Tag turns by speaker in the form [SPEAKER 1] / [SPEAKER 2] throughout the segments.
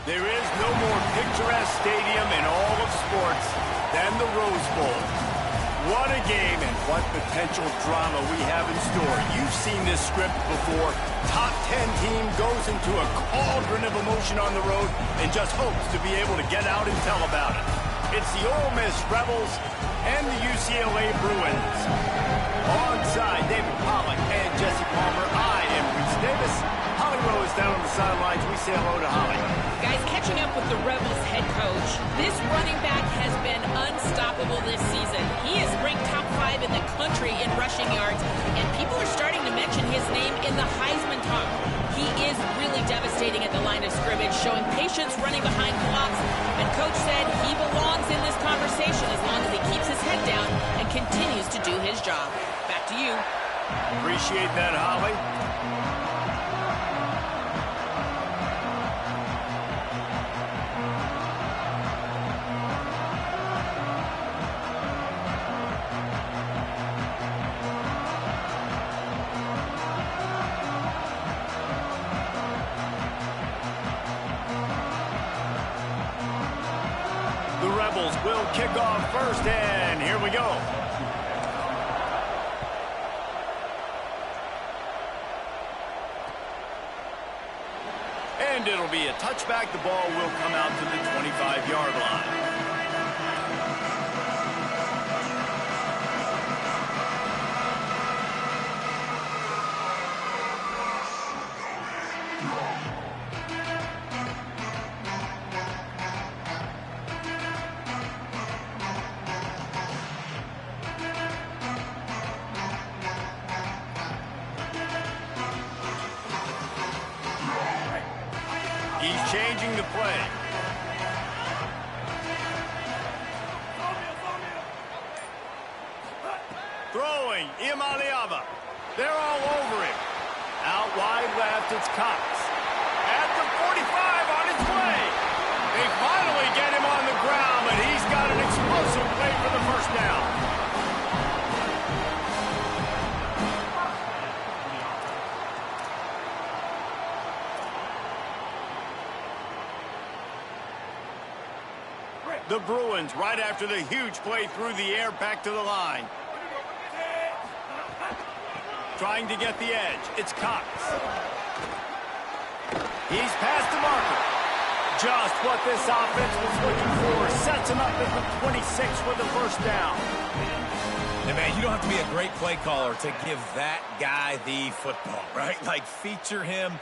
[SPEAKER 1] There is no more picturesque stadium in all of sports than the Rose Bowl. What a game and what potential drama we have in store. You've seen this script before. Top 10 team goes into a cauldron of emotion on the road and just hopes to be able to get out and tell about it. It's the Ole Miss Rebels and the UCLA Bruins. Alongside David Pollack and Jesse Palmer, I am Reese Davis. Holly Rowe is down on the sidelines. We say hello to Holly.
[SPEAKER 2] Guys, catching up with the Rebels head coach, this running back has been unstoppable this season. He is ranked top 5 in the country in rushing yards, and people are starting to mention his name in the Heisman talk. He is really devastating at the line of scrimmage, showing patience running behind blocks, and coach said he belongs in this conversation as long as he keeps his head down and continues to do his job. Back to you.
[SPEAKER 1] Appreciate that, Holly. The Rebels will kick off first, and here we go. And it'll be a touchback. The ball will come out to the 25-yard line. He's changing the play. Throwing, Imaliava. They're all over him. Out wide left, it's Cox. At the 45 on his way. They finally get him on the ground, but he's got an explosive play for the first down. The Bruins, right after the huge play through the air, back to the line. Trying to get the edge. It's Cox. He's past the marker. Just what this offense was looking for. Sets him up at the 26 for the first down.
[SPEAKER 3] And man, you don't have to be a great play caller to give that guy the football, right? Like, feature him.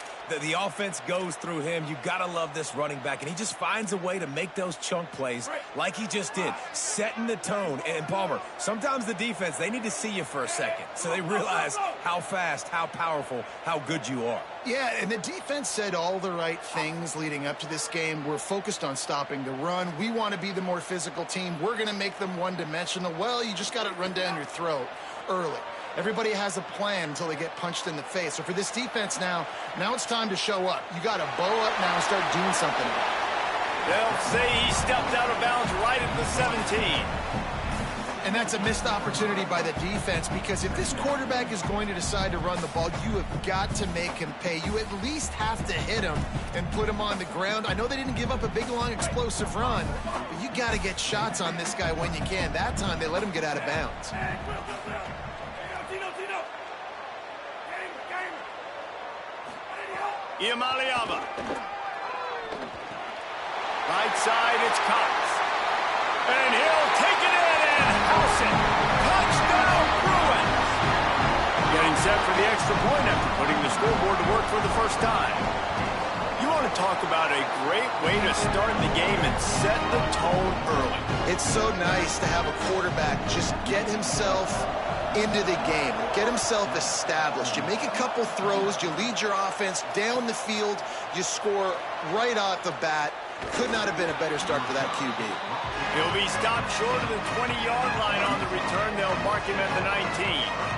[SPEAKER 3] The offense goes through him. You got to love this running back, and he just finds a way to make those chunk plays like he just did, setting the tone. And Palmer, sometimes the defense, they need to see you for a second so they realize how fast, how powerful, how good you are.
[SPEAKER 4] Yeah, and the defense said all the right things leading up to this game. We're focused on stopping the run. We want to be the more physical team. We're going to make them one-dimensional. Well, you just got it run down your throat early. Everybody has a plan until they get punched in the face. So for this defense now it's time to show up. You got to bow up now and start doing something about it.
[SPEAKER 1] They'll say he stepped out of bounds right at the 17.
[SPEAKER 4] And that's a missed opportunity by the defense, because if this quarterback is going to decide to run the ball, you have got to make him pay. You at least have to hit him and put him on the ground. I know they didn't give up a big, long, explosive run, but you got to get shots on this guy when you can. That time they let him get out of bounds.
[SPEAKER 1] Imaliava. Right side, it's Cox. And he'll take it in and house it. Touchdown, Bruins. Getting set for the extra point after putting the scoreboard to work for the first time. You want to talk about a great way to start the game and set the tone early.
[SPEAKER 4] It's so nice to have a quarterback just get himself into the game, get himself established. You make a couple throws, you lead your offense down the field, you score right off the bat. Could not have been a better start for that QB.
[SPEAKER 1] He'll be stopped short of the 20-yard line on the return. They'll mark him at the 19.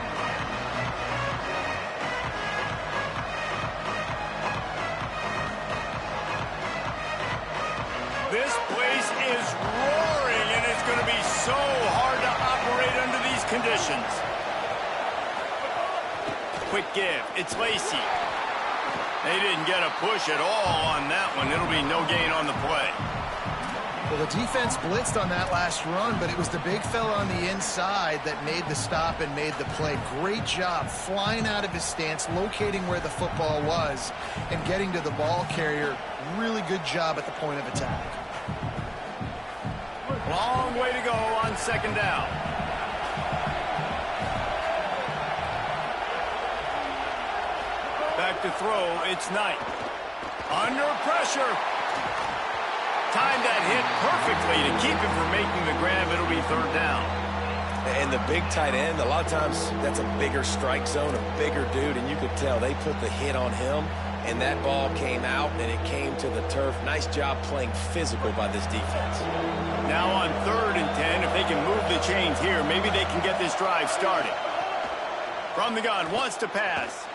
[SPEAKER 1] This place is roaring, and it's going to be so hard to operate under these conditions. Quick give. It's Lacey. They didn't get a push at all on that one. It'll be no gain on the play.
[SPEAKER 4] Well, the defense blitzed on that last run, but it was the big fella on the inside that made the stop and made the play. Great job flying out of his stance, locating where the football was, and getting to the ball carrier. Really good job at the point of attack.
[SPEAKER 1] Long way to go on second down. Back to throw, it's Knight. Under pressure. Timed that hit perfectly to keep him from making the grab. It'll be third down.
[SPEAKER 3] And the big tight end, a lot of times that's a bigger strike zone, a bigger dude, and you could tell they put the hit on him, and that ball came out, and it came to the turf. Nice job playing physical by this defense.
[SPEAKER 1] Now on 3rd and 10, if they can move the chains here, maybe they can get this drive started. From the gun, wants to pass.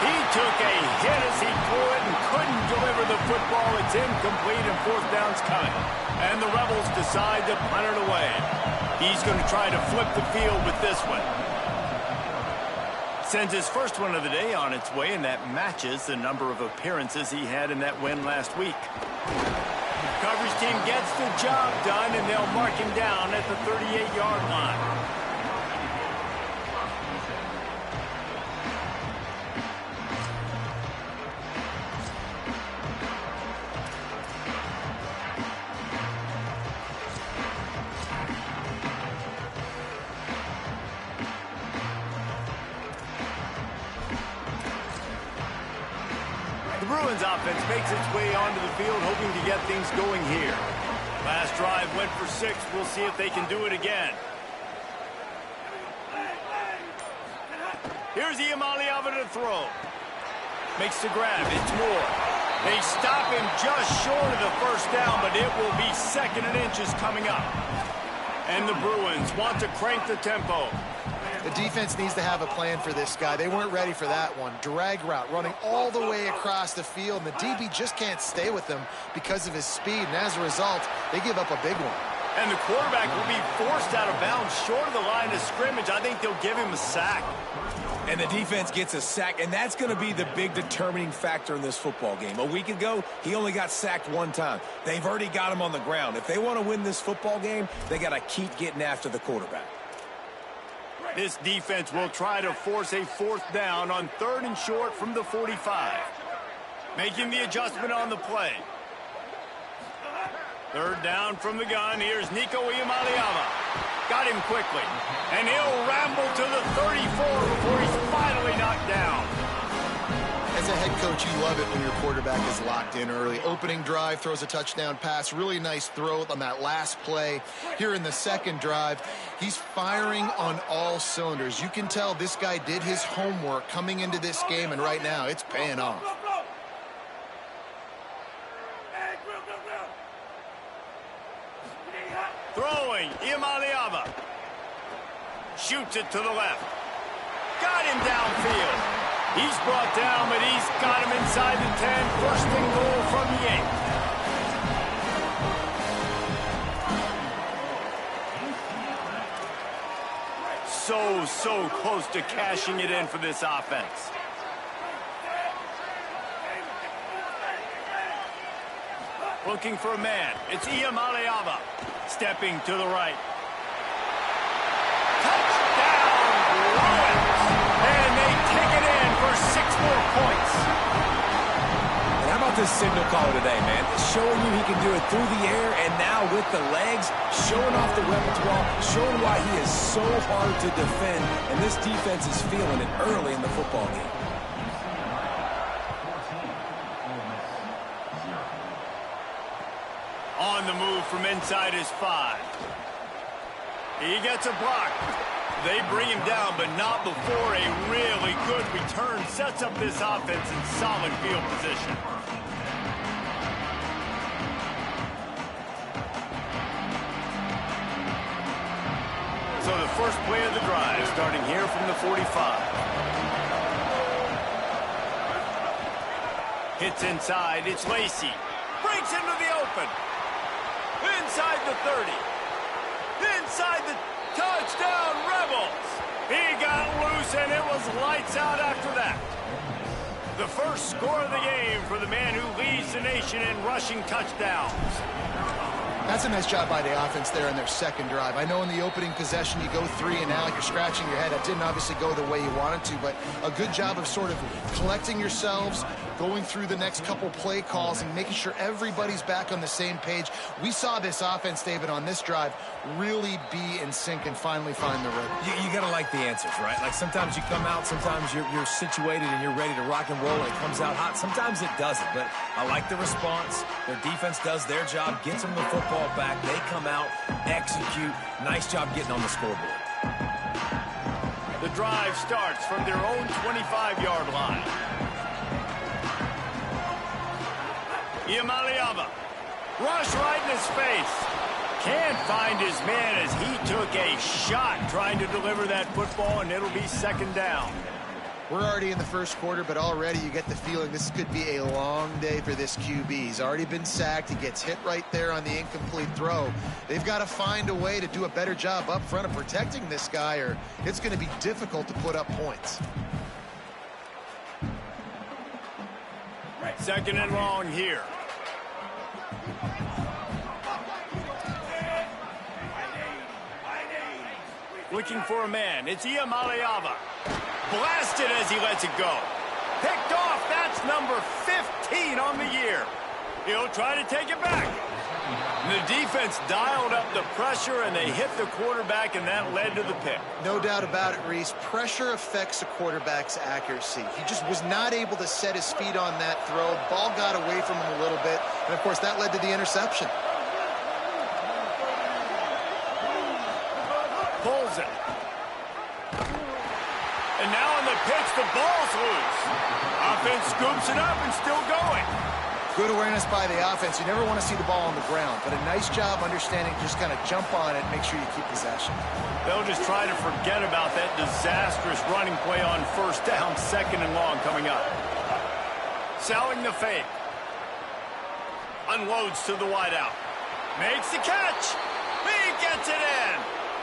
[SPEAKER 1] He took a hit as he threw it and couldn't deliver the football. It's incomplete and 4th down's coming. And the Rebels decide to punt it away. He's going to try to flip the field with this one. Sends his first one of the day on its way, and that matches the number of appearances he had in that win last week. Coverage team gets the job done, and they'll mark him down at the 38-yard line. The Bruins offense makes its way onto the field, hoping to get things going here. Last drive went for 6. We'll see if they can do it again. Here's Iamaleava to throw. Makes the grab. It's Moore. They stop him just short of the first down, but it will be 2nd and inches coming up. And the Bruins want to crank the tempo.
[SPEAKER 4] The defense needs to have a plan for this guy. They weren't ready for that one. Drag route, running all the way across the field, and the DB just can't stay with him because of his speed, and as a result, they give up a big one.
[SPEAKER 1] And the quarterback will be forced out of bounds short of the line of scrimmage. I think they'll give him a sack.
[SPEAKER 3] And the defense gets a sack, and that's going to be the big determining factor in this football game. A week ago, he only got sacked 1 time. They've already got him on the ground. If they want to win this football game, they got to keep getting after the quarterback.
[SPEAKER 1] This defense will try to force a 4th down on 3rd and short from the 45. Making the adjustment on the play. 3rd down from the gun. Here's Nico Iamaleava. Got him quickly. And he'll ramble to the 34 before he's finally knocked down.
[SPEAKER 4] As a head coach, you love it when your quarterback is locked in early. Opening drive, throws a touchdown pass. Really nice throw on that last play. Here in the 2nd drive, he's firing on all cylinders. You can tell this guy did his homework coming into this game, and right now it's paying off.
[SPEAKER 1] Throwing, Iamaleava. Shoots it to the left. Got him downfield. He's brought down, but he's got him inside the 10. 1st and goal from the 8. So close to cashing it in for this offense. Looking for a man. It's Iamaleava. Stepping to the right. Touchdown, Bruins! And they take it in for 6 more points.
[SPEAKER 3] And how about this signal caller today, man? Showing you he can do it through the air and now with the legs, showing off the repertoire, showing why he is so hard to defend, and this defense is feeling it early in the football game.
[SPEAKER 1] On the move from inside his 5. He gets a block. They bring him down, but not before a really good return sets up this offense in solid field position. So the first play of the drive starting here from the 45. Hits inside, it's Lacey. Breaks into the open. Inside the 30. Inside the touchdown. was lights out after that. The first score of the game for the man who leads the nation in rushing touchdowns.
[SPEAKER 4] That's a nice job by the offense there in their second drive. I know in the opening possession you go 3 and out, you're scratching your head. That didn't obviously go the way you wanted to, but a good job of sort of collecting yourselves, going through the next couple play calls and making sure everybody's back on the same page. We saw this offense, David, on this drive really be in sync and finally find the rhythm.
[SPEAKER 3] You got to like the answers, right? Like sometimes you come out, sometimes you're situated and you're ready to rock and roll and it comes out hot. Sometimes it doesn't, but I like the response. Their defense does their job, gets them the football back. They come out, execute. Nice job getting on the scoreboard.
[SPEAKER 1] The drive starts from their own 25-yard line. Iamaleava. Rush right in his face. Can't find his man as he took a shot trying to deliver that football, and it'll be second down.
[SPEAKER 4] We're already in the first quarter, but already you get the feeling this could be a long day for this QB. He's already been sacked. He gets hit right there on the incomplete throw. They've got to find a way to do a better job up front of protecting this guy, or it's going to be difficult to put up points.
[SPEAKER 1] Second and long here. Looking for a man. It's Iamaleava. Blasted as he lets it go. Picked off. That's number 15 on the year. He'll try to take it back. The defense dialed up the pressure, and they hit the quarterback, and that led to the pick.
[SPEAKER 4] No doubt about it, Reese. Pressure affects a quarterback's accuracy. He just was not able to set his feet on that throw. Ball got away from him a little bit, and, of course, that led to the interception.
[SPEAKER 1] Pulls it. And now on the pitch, the ball's loose. Offense scoops it up and still going.
[SPEAKER 4] Good awareness by the offense. You never want to see the ball on the ground, but a nice job understanding just kind of jump on it and make sure you keep possession.
[SPEAKER 1] They'll just try to forget about that disastrous running play on first down, second and long coming up. Selling the fake. Unloads to the wideout. Makes the catch. He gets it in.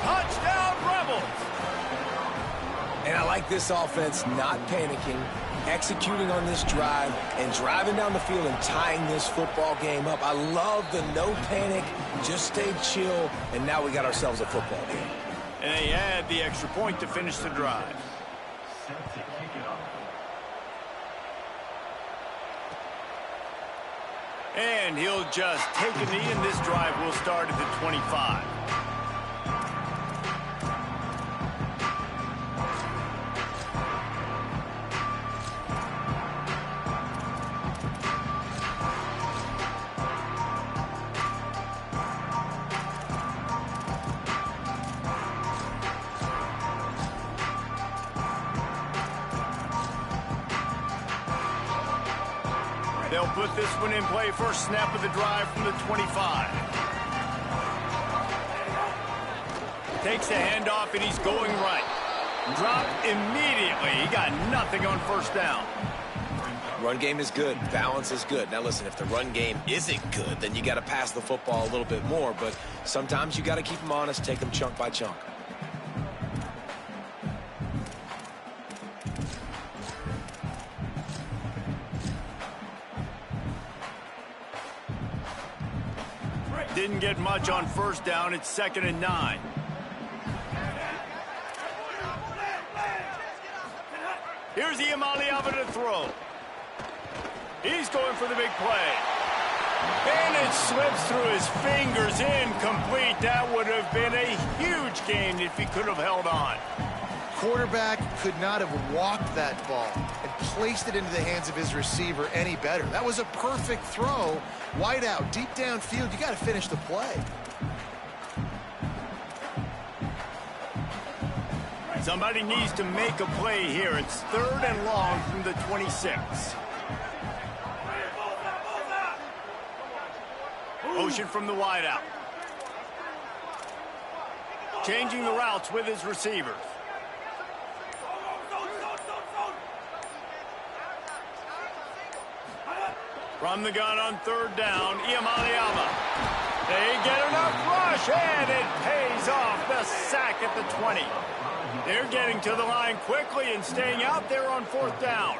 [SPEAKER 1] Touchdown, Rebels.
[SPEAKER 3] And I like this offense not panicking, executing on this drive, and driving down the field and tying this football game up. I love the no panic, just stay chill, and now we got ourselves a football game.
[SPEAKER 1] And they add the extra point to finish the drive. And he'll just take a knee, and this drive will start at the 25. They'll put this one in play. First snap of the drive from the 25. Takes the handoff, and he's going right. Dropped immediately. He got nothing on first down.
[SPEAKER 3] Run game is good. Balance is good. Now, listen, if the run game isn't good, then you got to pass the football a little bit more. But sometimes you got to keep them honest, take them chunk by chunk.
[SPEAKER 1] Didn't get much on first down. It's second and 9. Here's Iamaleava to throw. He's going for the big play. And it slips through his fingers, incomplete. That would have been a huge gain if he could have held on.
[SPEAKER 4] Quarterback could not have walked that ball and placed it into the hands of his receiver any better. That was a perfect throw. Wide out, deep downfield. You got to finish the play.
[SPEAKER 1] Somebody needs to make a play here. It's third and long from the 26. Motion from the wideout. Changing the routes with his receivers. From the gun on third down, Iamaleava. They get enough rush, and it pays off. The sack at the 20. They're getting to the line quickly and staying out there on 4th down.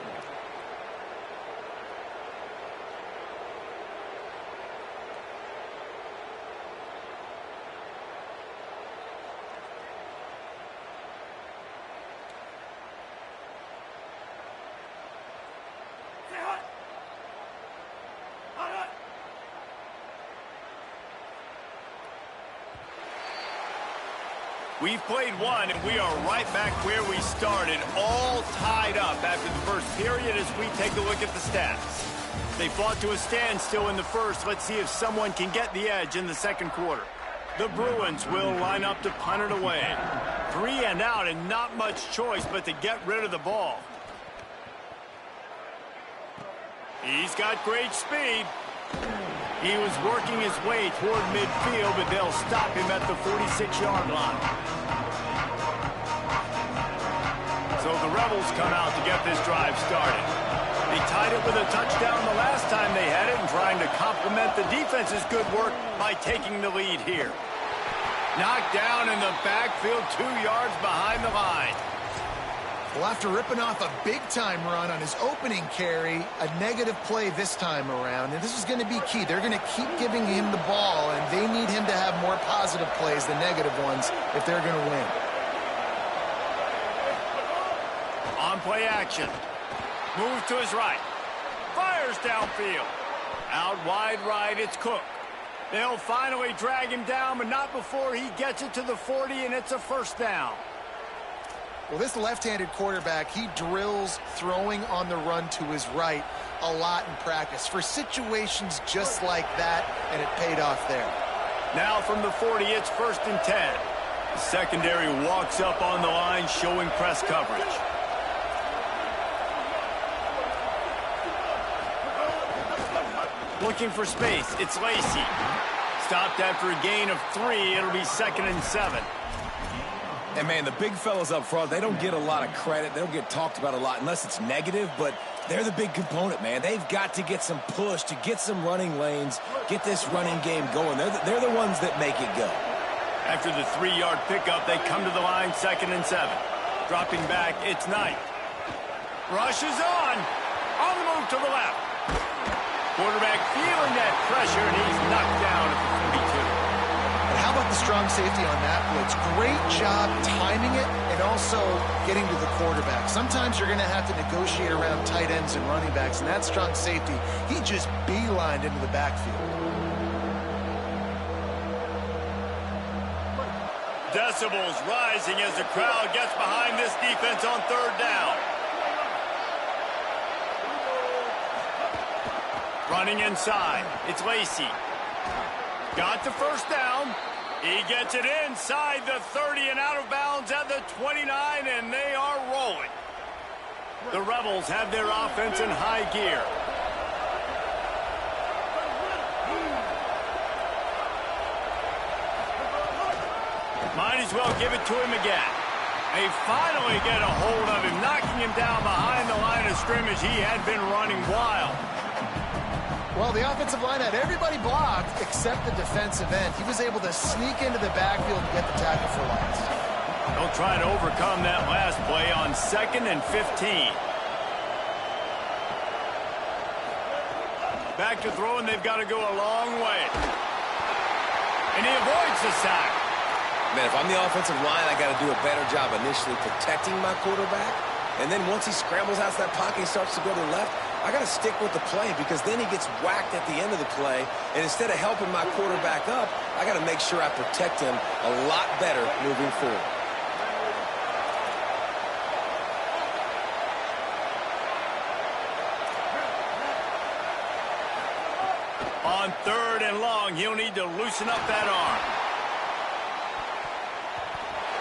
[SPEAKER 1] We've played one, and we are right back where we started, all tied up after the first period as we take a look at the stats. They fought to a standstill in the first. Let's see if someone can get the edge in the second quarter. The Bruins will line up to punt it away. 3 and out, and not much choice but to get rid of the ball. He's got great speed. He was working his way toward midfield, but they'll stop him at the 46-yard line. So the Rebels come out to get this drive started. They tied it with a touchdown the last time they had it and trying to complement the defense's good work by taking the lead here. Knocked down in the backfield, 2 yards behind the line.
[SPEAKER 4] Well, after ripping off a big-time run on his opening carry, a negative play this time around, and this is going to be key. They're going to keep giving him the ball, and they need him to have more positive plays than negative ones if they're going to win.
[SPEAKER 1] On play action. Moves to his right. Fires downfield. Out wide right, it's Cook. They'll finally drag him down, but not before he gets it to the 40, and it's a 1st down.
[SPEAKER 4] Well, this left-handed quarterback, he drills throwing on the run to his right a lot in practice for situations just like that, and it paid off there.
[SPEAKER 1] Now from the 40, it's 1st and 10. The secondary walks up on the line, showing press coverage. Looking for space, it's Lacey. Stopped after a gain of 3, it'll be 2nd and 7.
[SPEAKER 3] And, man, the big fellas up front, they don't get a lot of credit. They don't get talked about a lot unless it's negative, but they're the big component, man. They've got to get some push, to get some running lanes, get this running game going. They're the ones that make it go.
[SPEAKER 1] After the 3-yard pickup, they come to the line, 2nd and 7. Dropping back, it's Knight. Rush is on the move to the left. Quarterback feeling that pressure, and he's knocked down at the 42.
[SPEAKER 4] And how about the strong safety on that blitz? Great job timing it and also getting to the quarterback. Sometimes you're going to have to negotiate around tight ends and running backs, and that strong safety, he just beelined into the backfield.
[SPEAKER 1] Decibels rising as the crowd gets behind this defense on 3rd down. Running inside, it's Lacey. Got the 1st down. He gets it inside the 30 and out of bounds at the 29, and they are rolling. The Rebels have their offense in high gear. Might as well give it to him again. They finally get a hold of him, knocking him down behind the line of scrimmage. He had been running wild.
[SPEAKER 4] Well, the offensive line had everybody blocked except the defensive end. He was able to sneak into the backfield and get the tackle for loss.
[SPEAKER 1] They'll try to overcome that last play on 2nd and 15. Back to throwing, they've got to go a long way. And he avoids the sack.
[SPEAKER 3] Man, if I'm the offensive line, I got to do a better job initially protecting my quarterback. And then once he scrambles out of that pocket, he starts to go to the left, I got to stick with the play because then he gets whacked at the end of the play. And instead of helping my quarterback up, I got to make sure I protect him a lot better moving forward.
[SPEAKER 1] On 3rd and long, he'll need to loosen up that arm.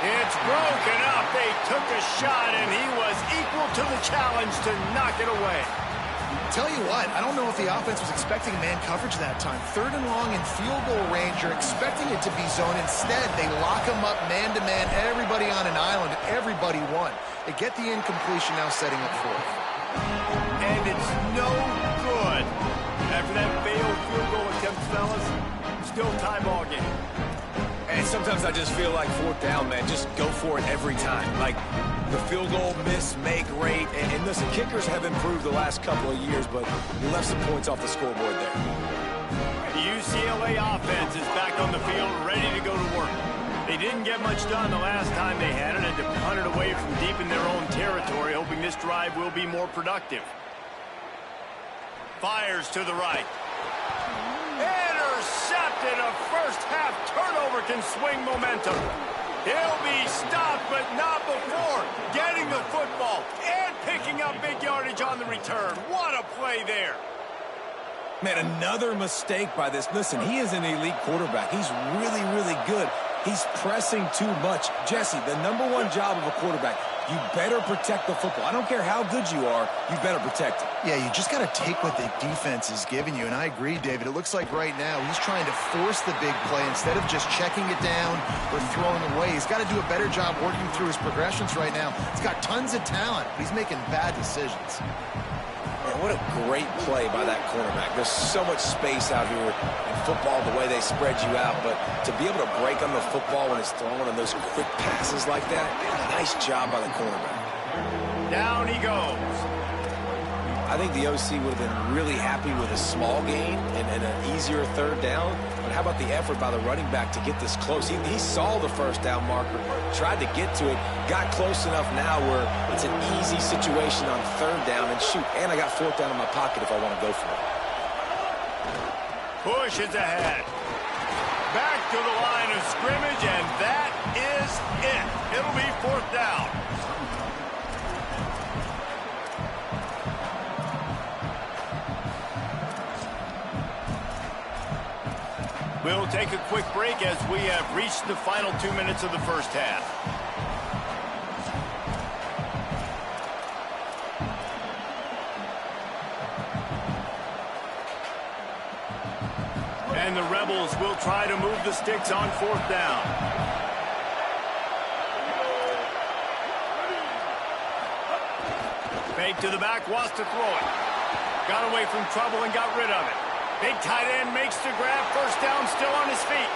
[SPEAKER 1] It's broken up. They took a shot, and he was equal to the challenge to knock it away.
[SPEAKER 4] Tell you what, I don't know if the offense was expecting man coverage that time. 3rd and long in field goal range, you're expecting it to be zone. Instead, they lock him up man-to-man, everybody on an island, everybody won. They get the incompletion, now setting up 4th.
[SPEAKER 1] And it's no good. After that failed field goal attempt, fellas, uphill tie ball game.
[SPEAKER 3] And sometimes I just feel like fourth down, man, just go for it every time. Like the field goal miss, make rate. And listen, kickers have improved the last couple of years, but we left some points off the scoreboard there.
[SPEAKER 1] The UCLA offense is back on the field, ready to go to work. They didn't get much done the last time they had it, and to punt it away from deep in their own territory, hoping this drive will be more productive. Fires to the right. Intercepted. A first-half turnover can swing momentum. He'll be stopped, but not before getting the football and picking up big yardage on the return. What a play there.
[SPEAKER 3] Man, another mistake by this. Listen, he is an elite quarterback. He's really, really good. He's pressing too much. Jesse, the #1 job of a quarterback, you better protect the football. I don't care how good you are, you better protect it.
[SPEAKER 4] Yeah, you just got to take what the defense is giving you, and I agree, David. It looks like right now he's trying to force the big play instead of just checking it down or throwing away. He's got to do a better job working through his progressions right now. He's got tons of talent, but he's making bad decisions.
[SPEAKER 3] Man, what a great play by that cornerback. There's so much space out here in football, the way they spread you out, but to be able to break on the football when it's thrown on those quick passes like that, nice job by the cornerback.
[SPEAKER 1] Down he goes.
[SPEAKER 3] I think the OC would have been really happy with a small gain and an easier third down. But how about the effort by the running back to get this close? He saw the first down marker, tried to get to it, got close enough now where it's an easy situation on third down. And shoot, and I got fourth down in my pocket if I want to go for it.
[SPEAKER 1] Pushes ahead. Back to the line of scrimmage, and that is it. It'll be fourth down. We'll take a quick break as we have reached the final 2 minutes of the first half. And the Rebels will try to move the sticks on fourth down. Fake to the back, wants to throw it. Got away from trouble and got rid of it. Big tight end makes the grab. First down, still on his feet.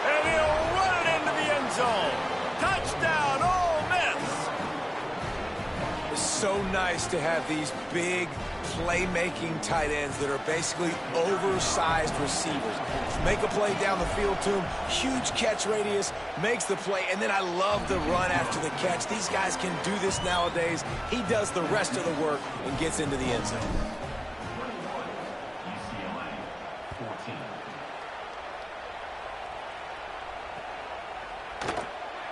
[SPEAKER 1] And he'll run it into the end zone. Touchdown, Ole Miss.
[SPEAKER 3] It's so nice to have these big playmaking tight ends that are basically oversized receivers. Make a play down the field to him. Huge catch radius, makes the play, and then I love the run after the catch. These guys can do this nowadays. He does the rest of the work and gets into the end zone.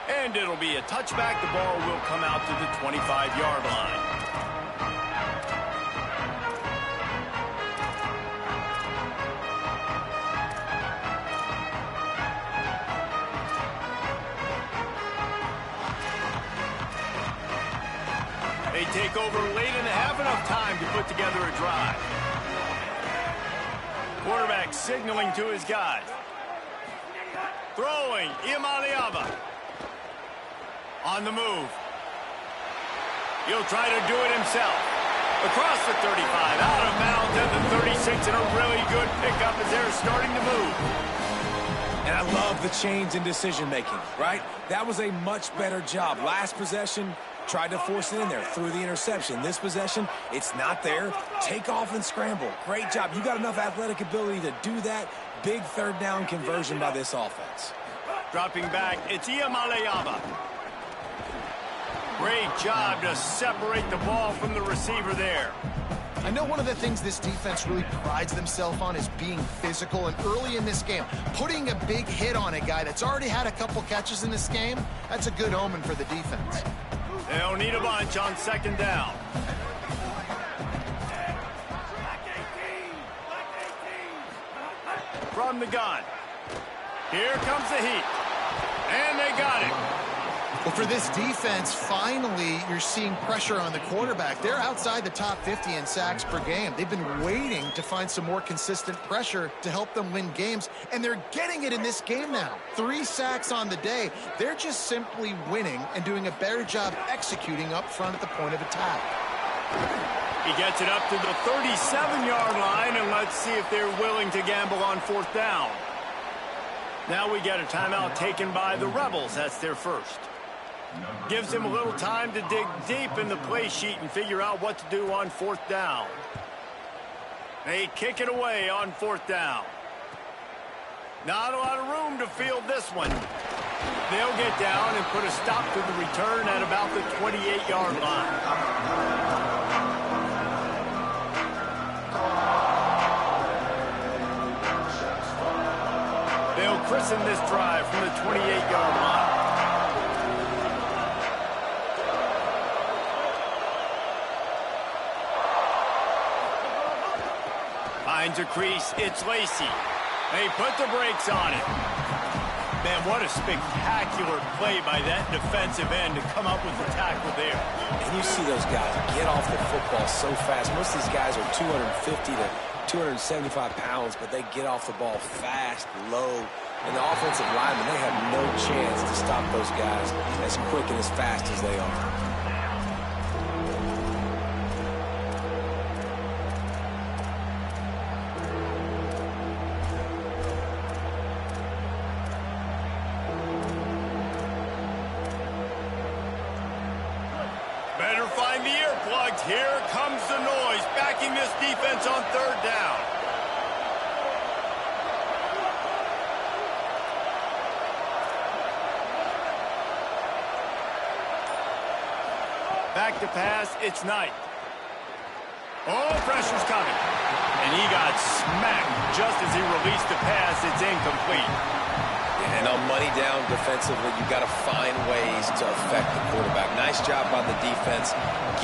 [SPEAKER 1] And it'll be a touchback. The ball will come out to the 25-yard line. They take over late and have enough time to put together a drive. Quarterback signaling to his guys. Throwing, Iamaleava. On the move. He'll try to do it himself. Across the 35, out of bounds at the 36, and a really good pickup as they're starting to move.
[SPEAKER 3] And I love the change in decision-making, right? That was a much better job. Last possession, tried to force it in there through the interception. This possession, it's not there. Take off and scramble. Great job. You got enough athletic ability to do that. Big third down conversion by this offense.
[SPEAKER 1] Dropping back, it's Iamaleava. Great job to separate the ball from the receiver there.
[SPEAKER 4] I know one of the things this defense really prides themselves on is being physical, and early in this game, putting a big hit on a guy that's already had a couple catches in this game, that's a good omen for the defense.
[SPEAKER 1] They'll need a bunch on second down. From the gun. Here comes the heat. And they got it.
[SPEAKER 4] Well, for this defense, finally, you're seeing pressure on the quarterback. They're outside the top 50 in sacks per game. They've been waiting to find some more consistent pressure to help them win games, and they're getting it in this game now. 3 sacks on the day. They're just simply winning and doing a better job executing up front at the point of attack.
[SPEAKER 1] He gets it up to the 37-yard line, and let's see if they're willing to gamble on fourth down. Now we get a timeout taken by the Rebels. That's their first. Gives him a little time to dig deep in the play sheet and figure out what to do on fourth down. They kick it away on fourth down. Not a lot of room to field this one. They'll get down and put a stop to the return at about the 28-yard line. They'll christen this drive from the 28-yard line. Finds a crease. It's Lacey. They put the brakes on it. Man, what a spectacular play by that defensive end to come up with the tackle there.
[SPEAKER 3] And you see those guys get off the football so fast. Most of these guys are 250 to 275 pounds, but they get off the ball fast, low. And the offensive linemen, they have no chance to stop those guys as quick and as fast as they are.
[SPEAKER 1] Better find the earplugs. Here comes the noise, backing this defense on third down. Back to pass, it's Knight. Oh, pressure's coming. And he got smacked just as he released the pass. It's incomplete.
[SPEAKER 3] And on money down defensively, you've got to find ways to affect the quarterback. Nice job by the defense,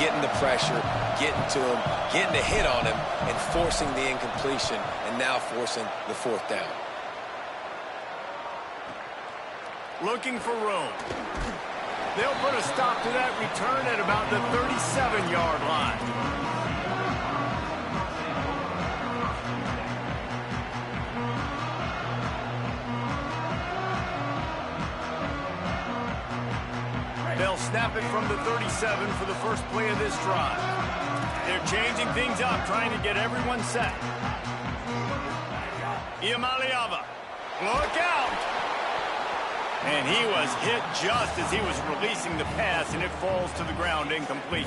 [SPEAKER 3] getting the pressure, getting to him, getting a hit on him, and forcing the incompletion, and now forcing the fourth down.
[SPEAKER 1] Looking for room. They'll put a stop to that return at about the 37-yard line. They'll snap it from the 37 for the first play of this drive. They're changing things up, trying to get everyone set. Iamaleava, look out! And he was hit just as he was releasing the pass, and it falls to the ground incomplete.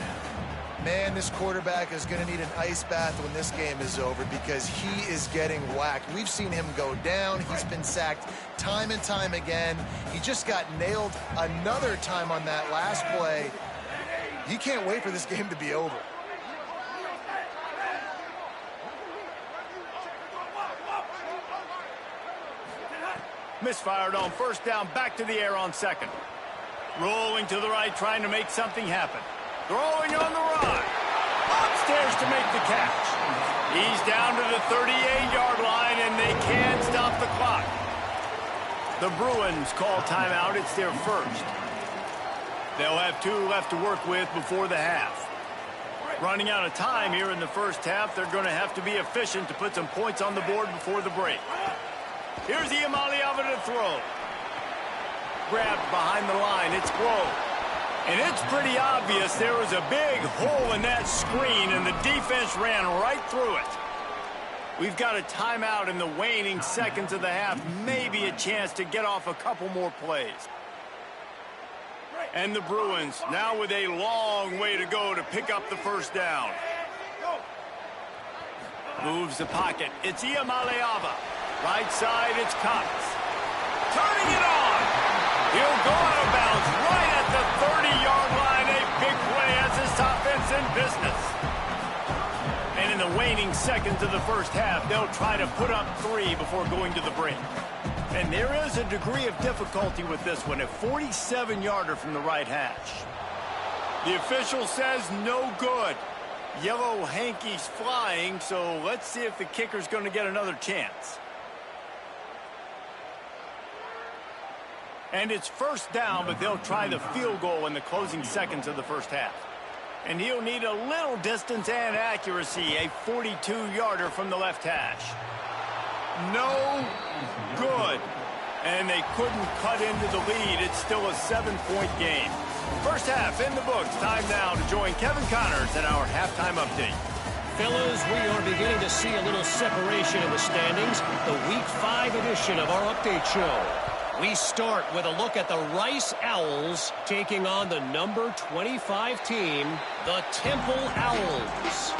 [SPEAKER 4] Man, this quarterback is going to need an ice bath when this game is over because he is getting whacked. We've seen him go down. He's been sacked time and time again. He just got nailed another time on that last play. He can't wait for this game to be over.
[SPEAKER 1] Misfired on first down, back to the air on second. Rolling to the right, trying to make something happen. Throwing on the run. Upstairs to make the catch. He's down to the 38-yard line, and they can't stop the clock. The Bruins call timeout. It's their first. They'll have 2 left to work with before the half. Running out of time here in the first half, they're going to have to be efficient to put some points on the board before the break. Here's Iamaleava to throw. Grabbed behind the line. It's Glow. And it's pretty obvious there was a big hole in that screen, and the defense ran right through it. We've got a timeout in the waning seconds of the half. Maybe a chance to get off a couple more plays. And the Bruins now with a long way to go to pick up the first down. Moves the pocket. It's Iamaleava. Right side, it's Cox. Turning it on. He'll go out of bounds right at the 30-yard line. A big play as this offense in business. And in the waning seconds of the first half, they'll try to put up 3 before going to the break. And there is a degree of difficulty with this one, a 47-yarder from the right hash. The official says no good. Yellow hankies flying, so let's see if the kicker's going to get another chance. And it's first down, but they'll try the field goal in the closing seconds of the first half. And he'll need a little distance and accuracy, a 42-yarder from the left hash. No good. And they couldn't cut into the lead. It's still a 7-point game. First half in the books. Time now to join Kevin Connors at our halftime update.
[SPEAKER 5] Fellas, we are beginning to see a little separation in the standings. The Week 5 edition of our update show. We start with a look at the Rice Owls taking on the number 25 team, the Temple Owls.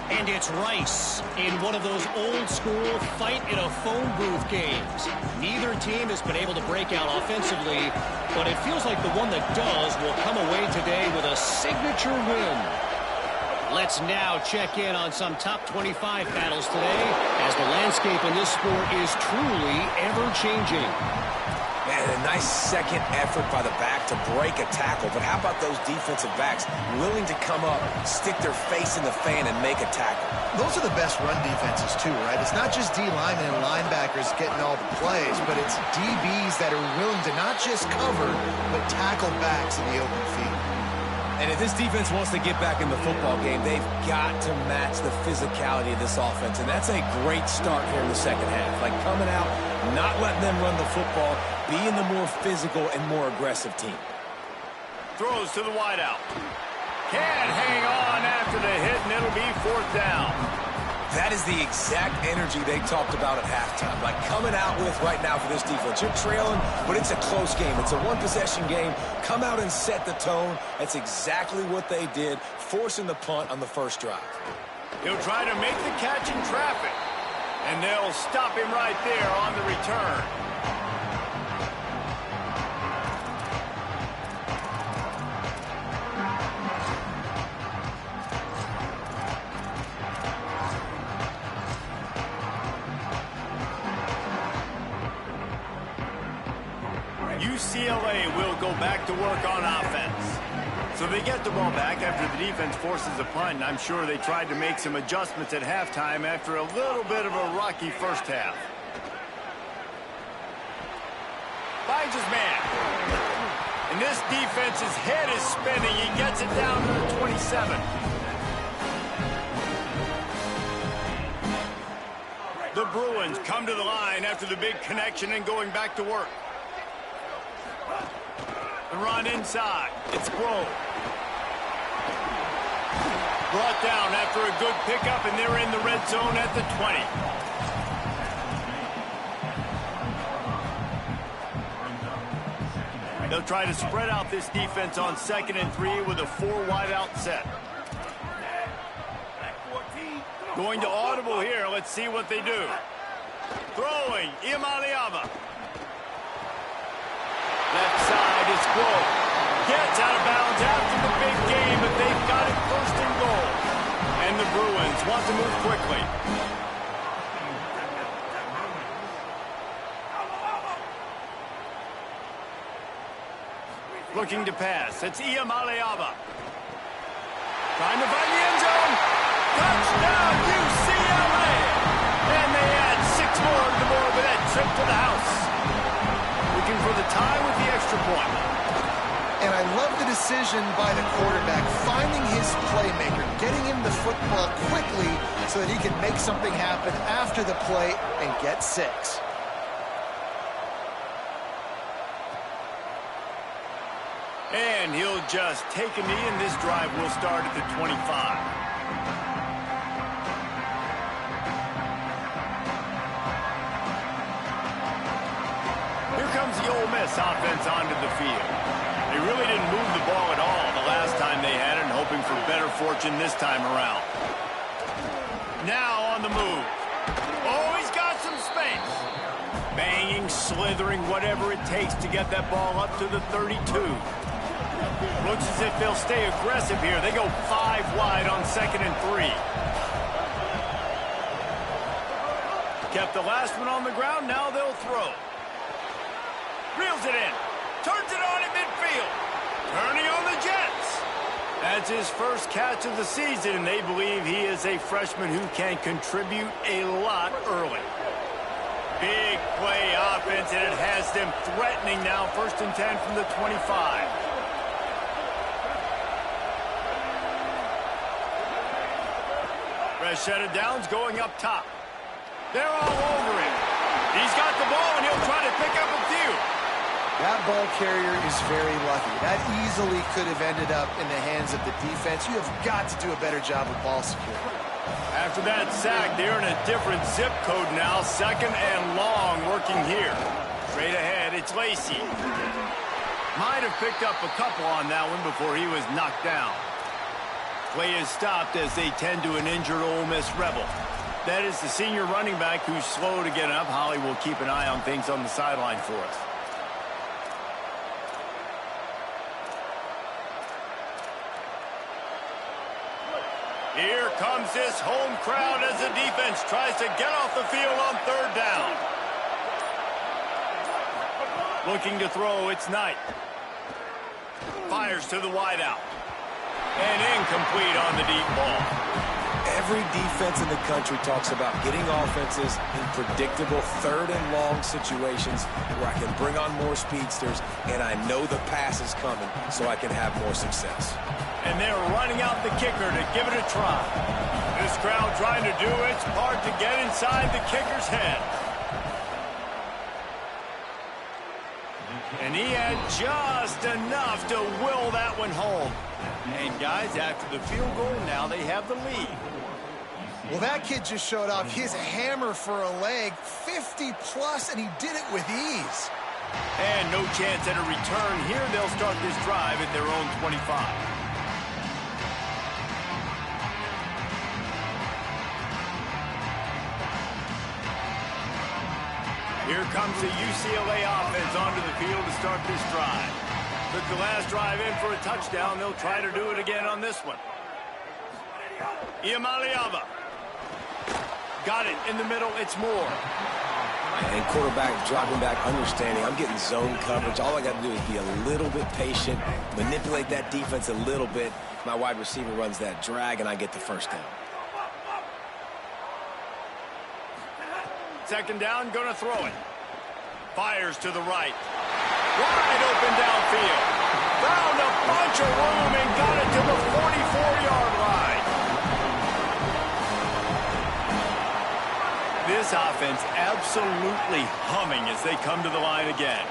[SPEAKER 5] And it's Rice in one of those old-school fight-in-a-phone booth games. Neither team has been able to break out offensively, but it feels like the one that does will come away today with a signature win. Let's now check in on some top 25 battles today, as the landscape in this sport is truly ever-changing.
[SPEAKER 3] Man, a nice second effort by the back to break a tackle. But how about those defensive backs willing to come up, stick their face in the fan, and make a tackle?
[SPEAKER 4] Those are the best run defenses, too, right? It's not just D linemen and linebackers getting all the plays, but it's DBs that are willing to not just cover, but tackle backs in the open field.
[SPEAKER 3] And if this defense wants to get back in the football game, they've got to match the physicality of this offense. And that's a great start here in the second half. Like coming out, not letting them run the football, being the more physical and more aggressive team.
[SPEAKER 1] Throws to the wideout. Can't hang on after the hit, and it'll be fourth down.
[SPEAKER 3] That is the exact energy they talked about at halftime. Like coming out with right now for this defense. You're trailing, but it's a close game. It's a one-possession game. Come out and set the tone. That's exactly what they did, forcing the punt on the first drive.
[SPEAKER 1] He'll try to make the catch in traffic, and they'll stop him right there on the return. UCLA will go back to work on offense. So they get the ball back after the defense forces a punt, and I'm sure they tried to make some adjustments at halftime after a little bit of a rocky first half. Finds his man. And this defense's head is spinning. He gets it down to the 27. The Bruins come to the line after the big connection and going back to work. The run inside. It's Grove. Brought down after a good pickup, and they're in the red zone at the 20. They'll try to spread out this defense on 2nd and 3 with a 4 wide out set. Going to audible here. Let's see what they do. Throwing. Imaliava. Left side is Grove. Gets out of bounds after the big game, but they've got it 1st and goal. And the Bruins want to move quickly. Looking to pass. It's Iamaleava. Trying to find the end zone. Touchdown, UCLA! And they add 6 more to the board with that trip to the house. Looking for the tie with the extra point.
[SPEAKER 4] And I love the decision by the quarterback, finding his playmaker, getting him the football quickly so that he can make something happen after the play and get 6.
[SPEAKER 1] And he'll just take a knee, and this drive will start at the 25. Here comes the Ole Miss offense onto the field. They really didn't move the ball at all the last time they had it, and hoping for better fortune this time around. Now on the move. Oh, he's got some space. Banging, slithering, whatever it takes to get that ball up to the 32. Looks as if they'll stay aggressive here. They go 5 wide on 2nd and 3. Kept the last one on the ground. Now they'll throw. Reels it in. Turns it on at midfield. Turning on the Jets. That's his first catch of the season, and they believe he is a freshman who can contribute a lot early. Big play offense, and it has them threatening now. 1st and 10 from the 25. Fresh set of downs going up top. They're all over him. He's got the ball, and he'll try to pick up a few.
[SPEAKER 4] That ball carrier is very lucky. That easily could have ended up in the hands of the defense. You have got to do a better job of ball security.
[SPEAKER 1] After that sack, they're in a different zip code now. Second and long working here. Straight ahead, it's Lacy. Might have picked up a couple on that one before he was knocked down. Play is stopped as they tend to an injured Ole Miss Rebel. That is the senior running back who's slow to get up. Holly will keep an eye on things on the sideline for us. Here comes this home crowd as the defense tries to get off the field on third down. Looking to throw, it's Knight. Fires to the wideout. And incomplete on the deep ball.
[SPEAKER 3] Every defense in the country talks about getting offenses in predictable third and long situations where I can bring on more speedsters and I know the pass is coming so I can have more success.
[SPEAKER 1] And they're running out the kicker to give it a try. This crowd trying to do its part to get inside the kicker's head. And he had just enough to will that one home. And guys, after the field goal, now they have the lead.
[SPEAKER 4] Well, that kid just showed off his hammer for a leg, 50 plus, and he did it with ease.
[SPEAKER 1] And no chance at a return here. They'll start this drive at their own 25. Here comes the UCLA offense onto the field to start this drive. Took the last drive in for a touchdown. They'll try to do it again on this one. Iamaleava. Got it in the middle. It's Moore.
[SPEAKER 3] And quarterback dropping back, understanding I'm getting zone coverage. All I got to do is be a little bit patient, manipulate that defense a little bit. My wide receiver runs that drag, and I get the first down.
[SPEAKER 1] Second down, going to throw it. Fires to the right. Wide open downfield. Found a bunch of room and got it to the 44-yard line. This offense absolutely humming as they come to the line again.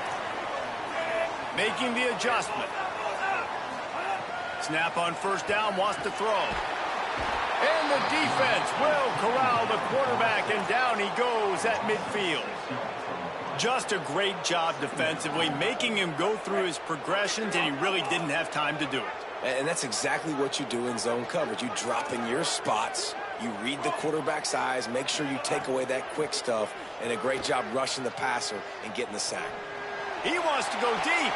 [SPEAKER 1] Making the adjustment. Snap on first down, wants to throw. And the defense will corral the quarterback, and down he goes at midfield. Just a great job defensively, making him go through his progressions, and he really didn't have time to do it.
[SPEAKER 3] And that's exactly what you do in zone coverage. You drop in your spots, you read the quarterback's eyes, make sure you take away that quick stuff, and a great job rushing the passer and getting the sack.
[SPEAKER 1] He wants to go deep.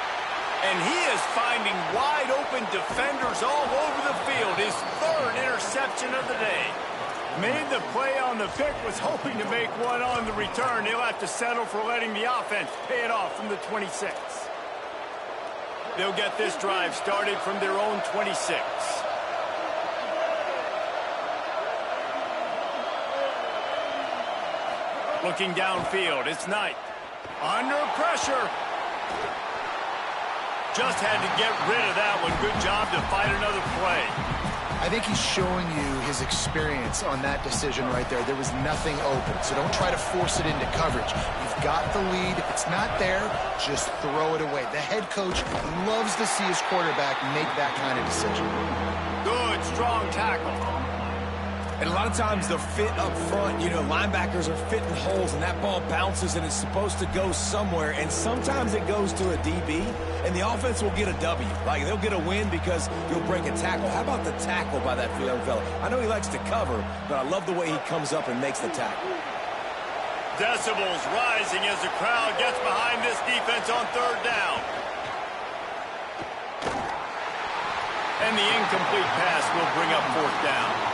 [SPEAKER 1] And he is finding wide open defenders all over the field. His third interception of the day. Made the play on the pick, was hoping to make one on the return. He'll have to settle for letting the offense pay it off from the 26. They'll get this drive started from their own 26. Looking downfield, it's Knight. Under pressure. Just had to get rid of that one. Good job to fight another play.
[SPEAKER 4] I think he's showing you his experience on that decision right there. There was nothing open, so don't try to force it into coverage. You've got the lead. If it's not there, just throw it away. The head coach loves to see his quarterback make that kind of decision.
[SPEAKER 1] Good, strong tackle.
[SPEAKER 3] And a lot of times the fit up front, you know, linebackers are fitting holes and that ball bounces and it's supposed to go somewhere. And sometimes it goes to a DB and the offense will get a W. Like they'll get a win because he'll break a tackle. How about the tackle by that young fella? I know he likes to cover, but I love the way he comes up and makes the tackle.
[SPEAKER 1] Decibels rising as the crowd gets behind this defense on third down. And the incomplete pass will bring up fourth down.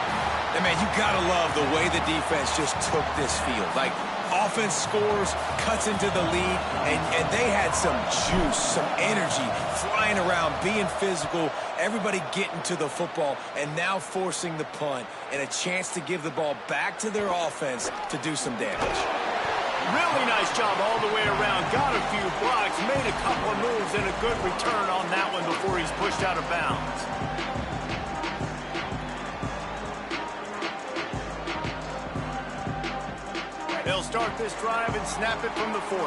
[SPEAKER 3] And, man, you got to love the way the defense just took this field. Like, offense scores, cuts into the lead, and they had some juice, some energy, flying around, being physical, everybody getting to the football, and now forcing the punt and a chance to give the ball back to their offense to do some damage.
[SPEAKER 1] Really nice job all the way around. Got a few blocks, made a couple of moves, and a good return on that one before he's pushed out of bounds. They'll start this drive and snap it from the 40.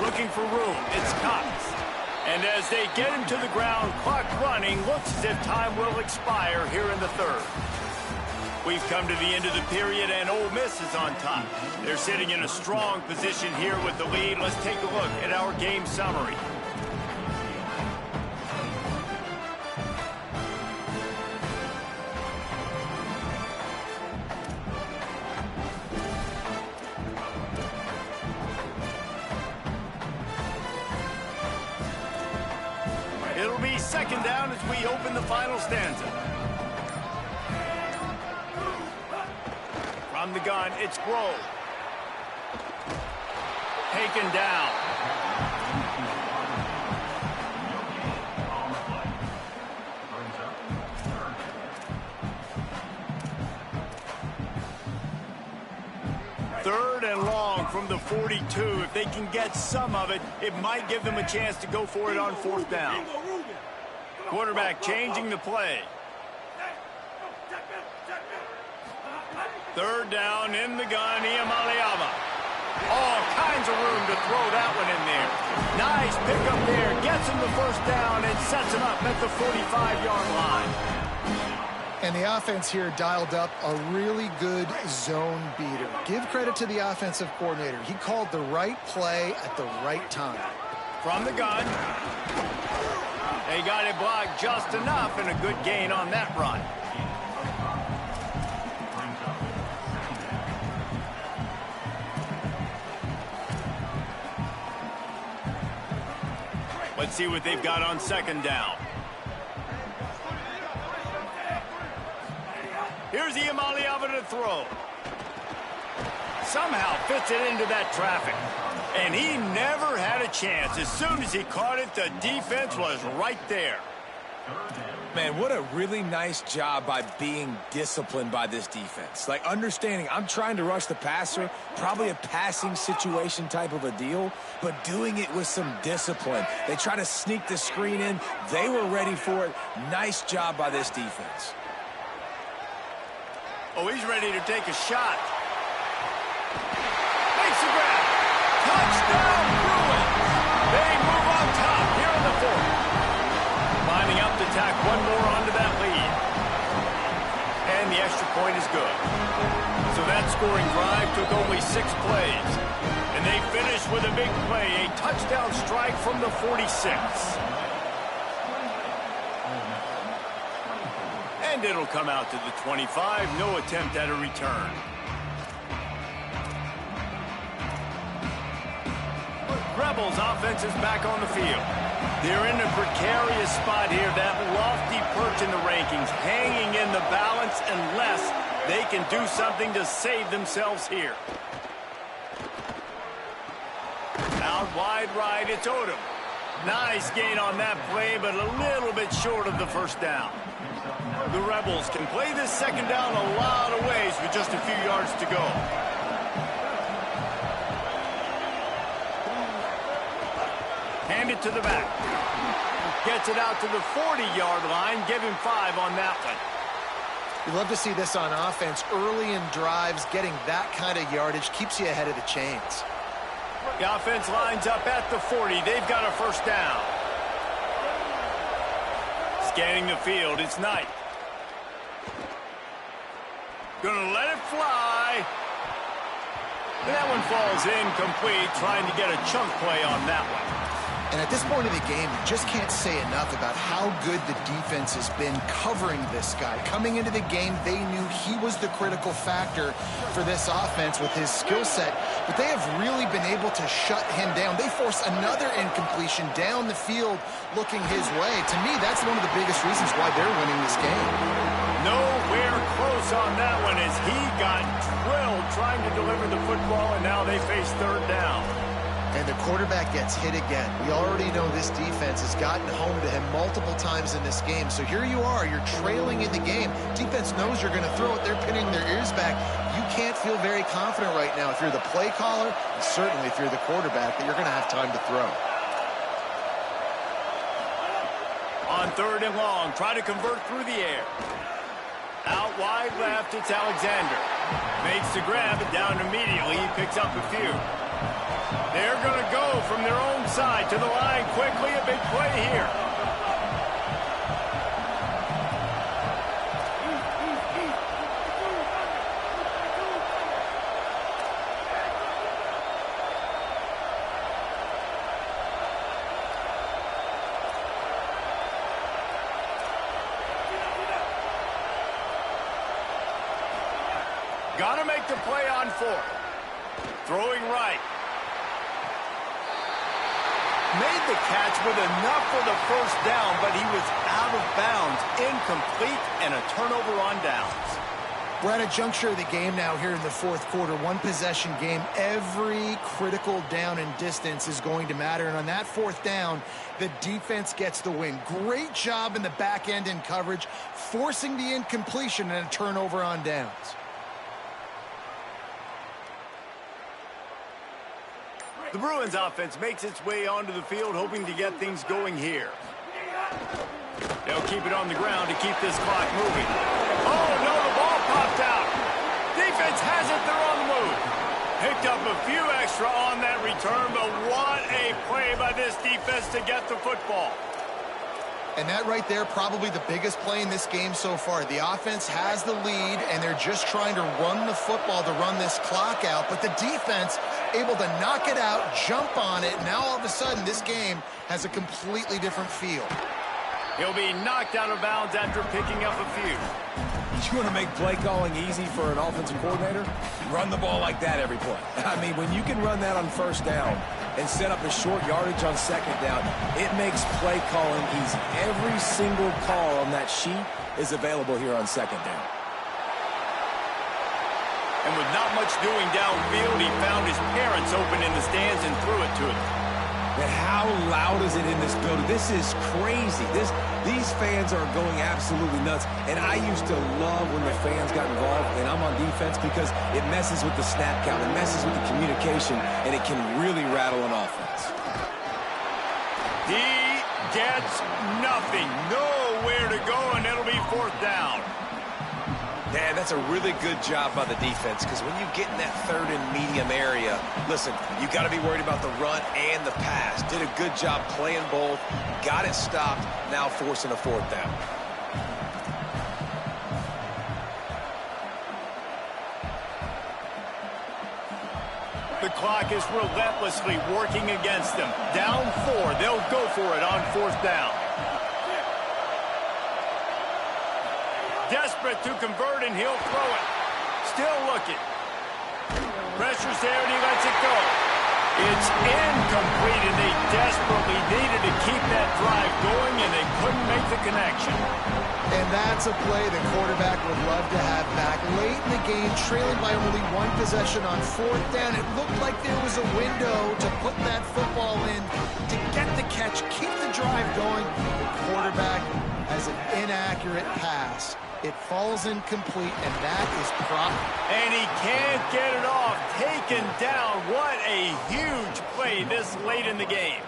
[SPEAKER 1] Looking for room. It's Cox. And as they get him to the ground, clock running, looks as if time will expire here in the third. We've come to the end of the period, and Ole Miss is on top. They're sitting in a strong position here with the lead. Let's take a look at our game summary. It'll be second down as we open the final stanza. From the gun, it's Grove. Taken down. Third and long from the 42. If they can get some of it, it might give them a chance to go for it on fourth down. Quarterback changing the play. Third down in the gun, Iamaleava. All kinds of room to throw that one in there. Nice pickup there. Gets him the first down and sets him up at the 45-yard line.
[SPEAKER 4] And the offense here dialed up a really good zone beater. Give credit to the offensive coordinator. He called the right play at the right time.
[SPEAKER 1] From the gun. They got it blocked just enough, and a good gain on that run. Let's see what they've got on second down. Here's Iamaleava to throw. Somehow fits it into that traffic. And he never had a chance. As soon as he caught it, the defense was right there.
[SPEAKER 3] Man, what a really nice job by being disciplined by this defense. Like, understanding I'm trying to rush the passer, probably a passing situation type of a deal, but doing it with some discipline. They try to sneak the screen in. They were ready for it. Nice job by this defense.
[SPEAKER 1] Oh, he's ready to take a shot. Makes the grab. Touchdown, Bruins. They move on top here in the fourth. Lining up to tack one more onto that lead. And the extra point is good. So that scoring drive took only 6 plays. And they finished with a big play, a touchdown strike from the 46. And it'll come out to the 25. No attempt at a return. Rebels offense is back on the field. They're in a precarious spot here, that lofty perch in the rankings, hanging in the balance unless they can do something to save themselves here. Out wide right, it's Odom. Nice gain on that play, but a little bit short of the first down. The Rebels can play this second down a lot of ways with just a few yards to go. Hand it to the back. Gets it out to the 40-yard line. Give him 5 on that one.
[SPEAKER 4] You love to see this on offense. Early in drives, getting that kind of yardage keeps you ahead of the chains.
[SPEAKER 1] The offense lines up at the 40. They've got a first down. Scanning the field, it's Knight. Gonna let it fly. And that one falls incomplete, trying to get a chunk play on that one.
[SPEAKER 4] And at this point of the game, you just can't say enough about how good the defense has been covering this guy. Coming into the game, they knew he was the critical factor for this offense with his skill set, but they have really been able to shut him down. They force another incompletion down the field looking his way. To me, that's one of the biggest reasons why they're winning this game.
[SPEAKER 1] Nowhere close on that one as he got drilled trying to deliver the football, and now they face third down.
[SPEAKER 4] And the quarterback gets hit again. We already know this defense has gotten home to him multiple times in this game. So here you are, you're trailing in the game. Defense knows you're going to throw it. They're pinning their ears back. You can't feel very confident right now if you're the play caller, and certainly if you're the quarterback, that you're going to have time to throw.
[SPEAKER 1] On third and long, try to convert through the air. Out wide left, it's Alexander. Makes the grab, and down immediately, he picks up a few. They're going to go from their own side to the line quickly. A big play here. Got to make the play on fourth. Throwing right. Made the catch with enough for the first down, but he was out of bounds, incomplete, and a turnover on downs.
[SPEAKER 4] We're at a juncture of the game now here in the fourth quarter. One possession game. Every critical down and distance is going to matter. And on that fourth down, the defense gets the win. Great job in the back end in coverage, forcing the incompletion and a turnover on downs.
[SPEAKER 1] The Bruins offense makes its way onto the field, hoping to get things going here. They'll keep it on the ground to keep this clock moving. Oh, no, the ball popped out. Defense has it. They're on the move. Picked up a few extra on that return, but what a play by this defense to get the football.
[SPEAKER 4] And that right there, probably the biggest play in this game so far. The offense has the lead, and they're just trying to run the football to run this clock out. But the defense able to knock it out, jump on it. Now all of a sudden, this game has a completely different feel.
[SPEAKER 1] He'll be knocked out of bounds after picking up a few.
[SPEAKER 3] You want to make play calling easy for an offensive coordinator? Run the ball like that every play. I mean, when you can run that on first down and set up a short yardage on second down, it makes play calling easy. Every single call on that sheet is available here on second down.
[SPEAKER 1] And with not much doing downfield, he found his parents open in the stands and threw it to them.
[SPEAKER 3] And how loud is it in this building? This is crazy. These fans are going absolutely nuts. And I used to love when the fans got involved, and I'm on defense, because it messes with the snap count, it messes with the communication, and it can really rattle an offense.
[SPEAKER 1] He gets nothing. Nowhere to go, and it'll be fourth down.
[SPEAKER 3] Man, that's a really good job by the defense, because when you get in that third and medium area, listen, you got to be worried about the run and the pass. Did a good job playing both, got it stopped, now forcing a fourth down.
[SPEAKER 1] The clock is relentlessly working against them. Down 4, they'll go for it on fourth down. Desperate to convert, and he'll throw it. Still looking. Pressure's there, and he lets it go. It's incomplete, and they desperately needed to keep that drive going, and they couldn't make the connection.
[SPEAKER 4] And that's a play the quarterback would love to have back. Late in the game, trailing by only one possession on fourth down, it looked like there was a window to put that football in, to get the catch, keep the drive going. The quarterback has an inaccurate pass. It falls incomplete, and that is proper.
[SPEAKER 1] And he can't get it off. Taken down. What a huge play this late in the game.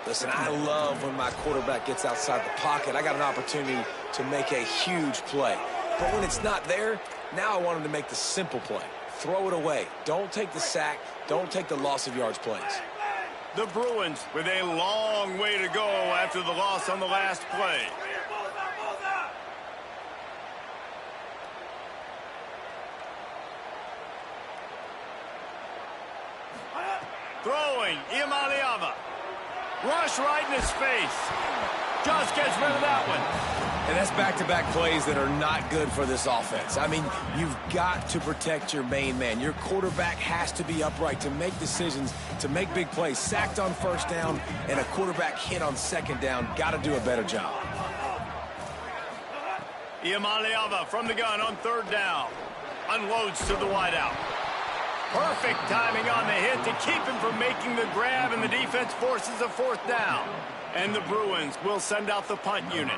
[SPEAKER 3] Listen, I love when my quarterback gets outside the pocket. I got an opportunity to make a huge play. But when it's not there, now I want him to make the simple play. Throw it away. Don't take the sack. Don't take the loss of yards plays.
[SPEAKER 1] The Bruins with a long way to go after the loss on the last play. Throwing, Imaliava. Rush right in his face. Just gets rid of that one.
[SPEAKER 3] And that's back-to-back plays that are not good for this offense. I mean, you've got to protect your main man. Your quarterback has to be upright to make decisions, to make big plays. Sacked on first down and a quarterback hit on second down. Got to do a better job.
[SPEAKER 1] Imaliava from the gun on third down. Unloads to the wideout. Perfect timing on the hit to keep him from making the grab, and the defense forces a fourth down. And the Bruins will send out the punt unit.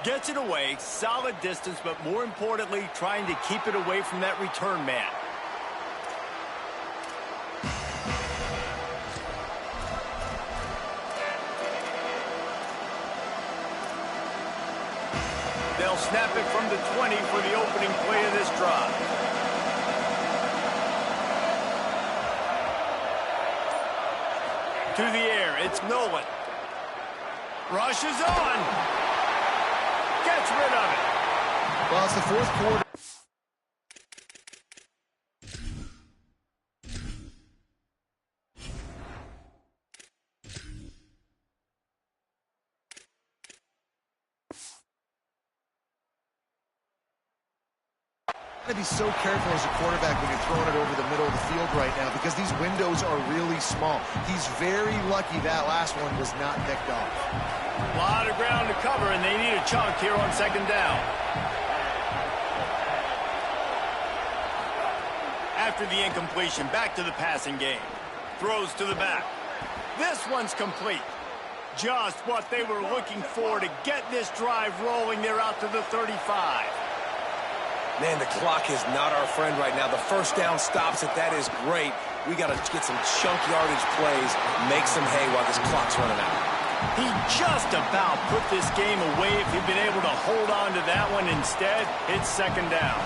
[SPEAKER 1] Gets it away, solid distance, but more importantly, trying to keep it away from that return man. They'll They'll snap it from the 20 for the opening play of this drive. To the air, it's Nolan. Rushes on. Gets rid of it.
[SPEAKER 4] Well, it's the fourth quarter. You got to be so careful as a quarterback when you're throwing it over the middle of the field right now because these windows are really small. He's very lucky that last one was not picked off.
[SPEAKER 1] A lot of ground to cover, and they need a chunk here on second down. After the incompletion, back to the passing game. Throws to the back. This one's complete. Just what they were looking for to get this drive rolling. They're out to the 35.
[SPEAKER 3] Man, the clock is not our friend right now. The first down stops it. That is great. We got to get some chunk yardage plays, make some hay while this clock's running out.
[SPEAKER 1] He just about put this game away if he'd been able to hold on to that one. Instead, it's second down.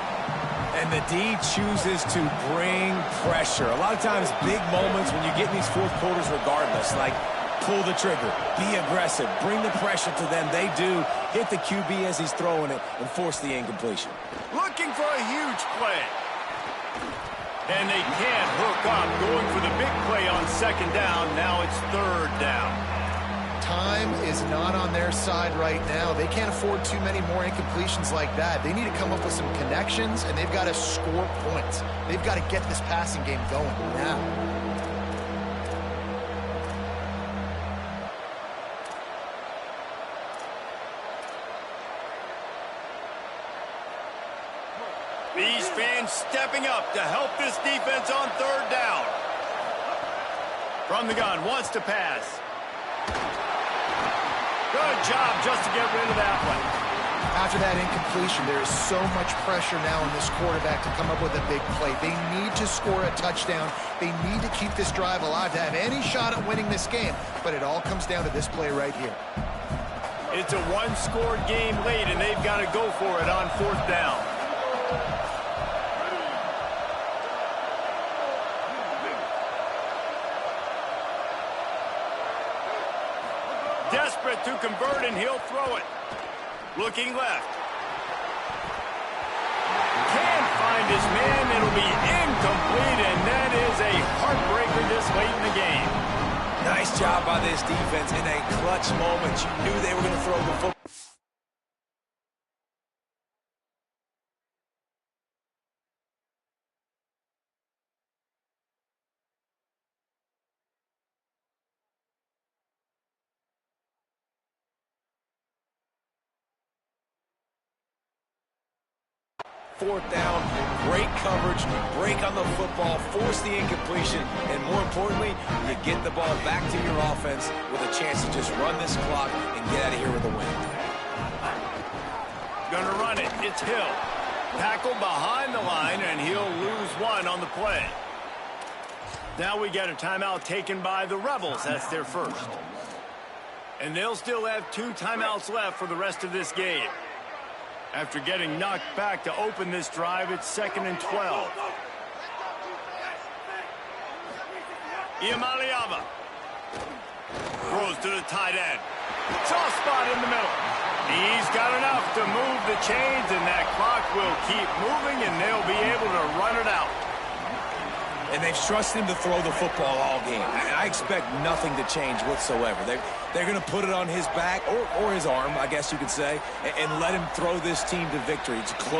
[SPEAKER 3] And the D chooses to bring pressure. A lot of times, big moments when you get in these fourth quarters regardless, like pull the trigger, be aggressive, bring the pressure to them. They do hit the QB as he's throwing it and force the incompletion.
[SPEAKER 1] Looking for a huge play. And they can't hook up. Going for the big play on second down. Now it's third down.
[SPEAKER 4] Time is not on their side right now. They can't afford too many more incompletions like that. They need to come up with some connections, and they've got to score points. They've got to get this passing game going now.
[SPEAKER 1] These fans stepping up to help this defense on third down. From the gun, wants to pass. Good job just to get rid of that one.
[SPEAKER 4] After that incompletion, there is so much pressure now on this quarterback to come up with a big play. They need to score a touchdown. They need to keep this drive alive to have any shot at winning this game. But it all comes down to this play right here.
[SPEAKER 1] It's a one-scored game late, and they've got to go for it on fourth down. Desperate to convert, and he'll throw it. Looking left. Can't find his man. It'll be incomplete, and that is a heartbreaker this late in the game.
[SPEAKER 3] Nice job by this defense in a clutch moment. You knew they were going to throw the football. Fourth down, great coverage, break on the football, force the incompletion, and more importantly, you get the ball back to your offense with a chance to just run this clock and get out of here with a win.
[SPEAKER 1] Gonna run it. It's Hill. Tackle behind the line, and he'll lose one on the play. Now we get a timeout taken by the Rebels. That's their first. And they'll still have 2 timeouts left for the rest of this game. After getting knocked back to open this drive, it's 2nd and 12. Iamaleava throws to the tight end. Soft spot in the middle. He's got enough to move the chains, and that clock will keep moving, and they'll be able to run it out.
[SPEAKER 3] And they've trusted him to throw the football all game. I expect nothing to change whatsoever. They're going to put it on his back, or his arm, I guess you could say, and let him throw this team to victory. It's a close